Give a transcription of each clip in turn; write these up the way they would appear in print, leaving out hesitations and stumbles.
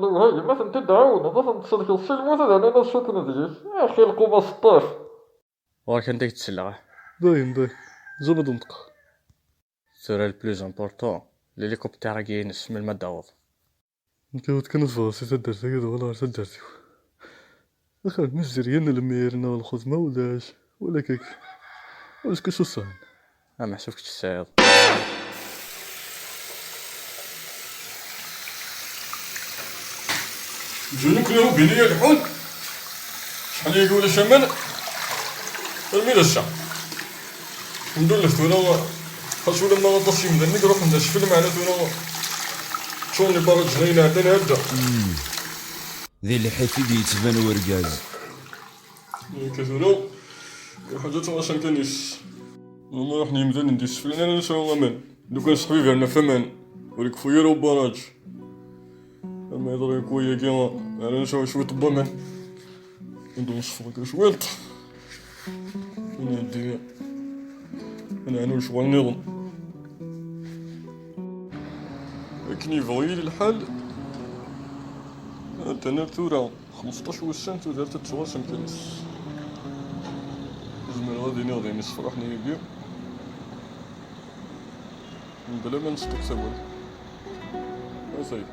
والله هاي مثلا تدعونا مثلا تصدق السلم مثلا أنا سكن ديش يا أخي القوة 16 وراك نديك تسلغه باين زبد نطق سورة البلوز امبورطون الهليكوبتر ينس من المداوض انت كنت فاسي تدرتي كده ولا تدرتي اخر مزريان الميرنا والخدمة ولاش ولا كيك واش كشو صان ما حسبكش السعيد جنوك له بنية الحوت شحال يقول شمال الميل الشعب الحمد لله تونا خاصو لما غطاسي مدني نروح نشفل معنا تونا شوني برا جنينة عندنا هدا ذي اللي حيث يتبان ورقاز كثونا الحاجات اصلا كانيس والله احنا يمدن ندي سفلنا انا نسوي امان لو كان صحابي عندنا فمان ولك خويا راه باراج اما يضرب كويا كيما انا نسوي شويه طبامان ندو نصفر شويط انا الدنيا انا عنو شغل نظم لكن يبغي الحال انت انا ثورة 15 وسنة ثورة تتواصل كنس زمان غادي ناضي نصفرحني يبيع بلا ما نصدق سوال اصاي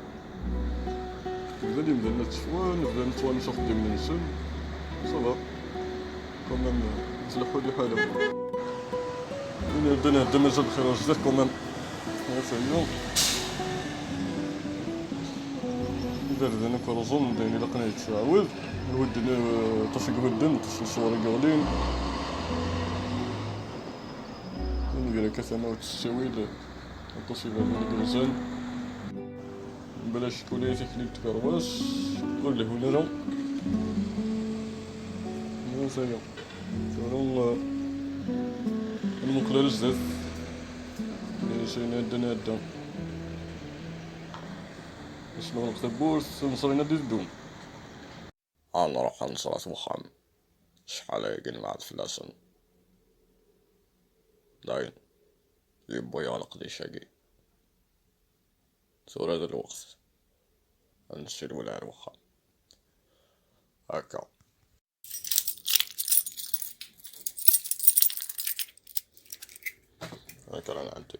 نبدا نتشوى نبدا نتوانس خدي من نسل صافا كومام تلحو لي حالهم نبدا نهدا مازال بخير جداد كومام اصاي بارد انا كرزون دايني لقنا يتعاود الود طفق ودن طفق صور قاولين نقرا كثنا وتساويل التصوير من الجنزان بلاش تكون تكليك تكرواس قول له هنا راه مو سايا ترى المقلال الزاف سينا دنا دا شنو نكتبو نصرينا ديال الدوم انا روح نصرات مخام شحال يقل مع الفلاسن داين يبو يغلق لي شاقي صور هذا الوقت نشيل ولا الوخام هكا هكا انا عندي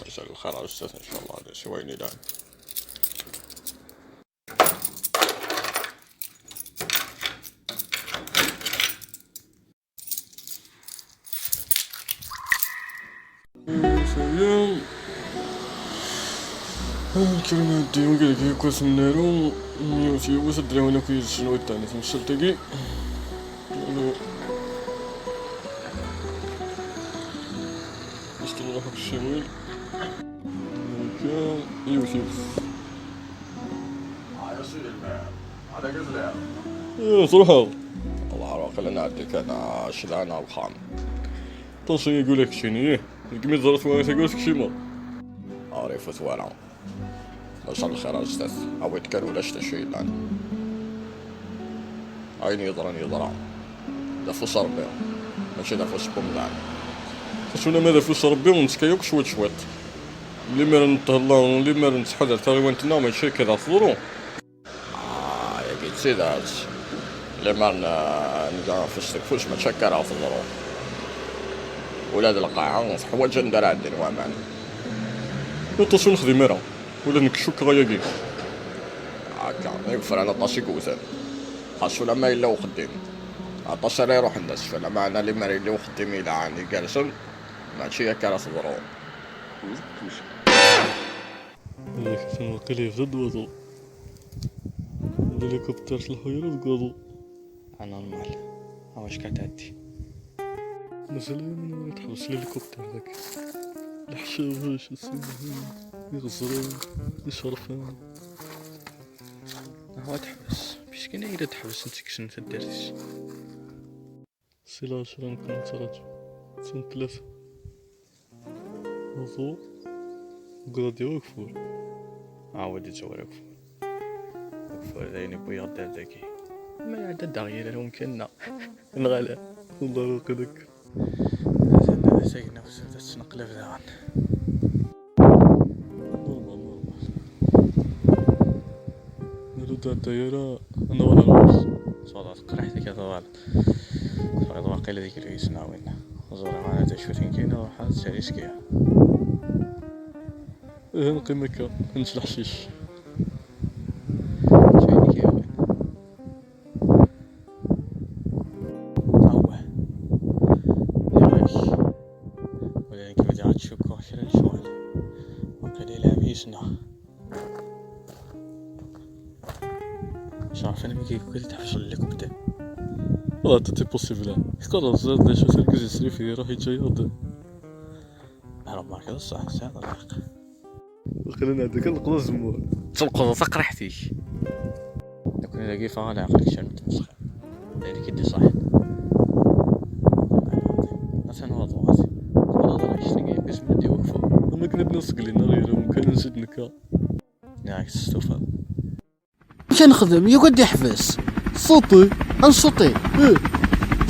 مساء الخير على الأستاذ إن شاء الله هذا شويني داين سيام الكلمة ديما قالك هي كويس من نارو يوتي وسد دراونا كويس شنو التاني تمشل تاقي نشتغل روحك الشمال هكا يوتيوب يا سيدي الماء على قزلة صراحة الله عراقل انا عندك انا شلانة وخام طنشي يقولك شنو القميص ضربت وانا تقولك شيما عارف ثوالا مساء الخير يا استاذ عويت كان ولا شتا شي الان عيني يضرا دفوس ربي ماشي دفوس بومدان شونا ماذا فوس ربي ونسكيوك شويت شويت اللي ما نتهلا واللي ما نتحدر ترى وانتنا ماشي كذا فورو يا قلت سيدات اللي ما نلقى فستك فوس ما تشكر على فضلو ولاد القاعة حوايج ندير عندي نوامان نطاسو نخدم مرا ولا نكشوك غياكي هكا يغفر على طاسي كوثان خاصو لما يلا وخدم عطاس راه يروح الناس فلا معنا اللي مري اللي وخدم إلا عندي جالسن ماشي هكا راه صبرو هذاك تنوقيلي في جد وضو الهليكوبتر الحيرة تقاضو انا المال واش كتعدي مثلا من وين تحوس الهليكوبتر ذاك الحشاوش السماهين يغزران يشرفان هو تحبس باش كاين الا تحبس انت كش انت دارتيش سي العشرة نكون تراجع سن 3 وضو وقرادي وكفور عاودي تورك فور دايني بويا دار ذاكي ما عاد داغير ممكننا نغلا والله وقدك زعما ساكنه في السودة تنقلب داغن تاع الطيارة أنا ولا نورس صوت قرحتك يا طوال صوت واقيلا ذيك اللي يسناوين زوري معنا تشوفين كينا وحاد ساريسكيا نقي مكة نمشي الحشيش شويني كيا وين أوه نعيش ولكن كيف جاعت شوكو شرن شوال وقليل عبيسنا مش عارف انا ميكي كنت تحفظ الهليكوبتر والله تتي بوسيبل خلاص زاد ليش تركز يسري فيه راح يجي يضل هرب معك هذا الصح ساعة الحق خلينا هذاك القضاء زمور تلقض تقرحتي نكون لاقي فانا عقلك شنت مسخ ذلك يدي صح مثلا وضعات والله اشتقي بس بدي وقفه ما كنا بنسق لنا غيره ممكن نزيد نكا نعكس استوفى مش نخدم يقعد يحبس صوتي انصتي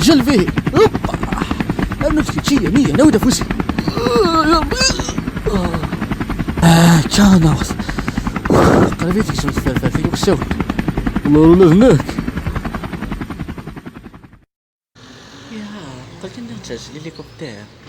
جل فيه اوبا امسك شي مية نودة فوسي كان اوث قلبيتك شمس فرفرتك وسوي والله ولا هناك يا قلت انها تسجل الهليكوبتر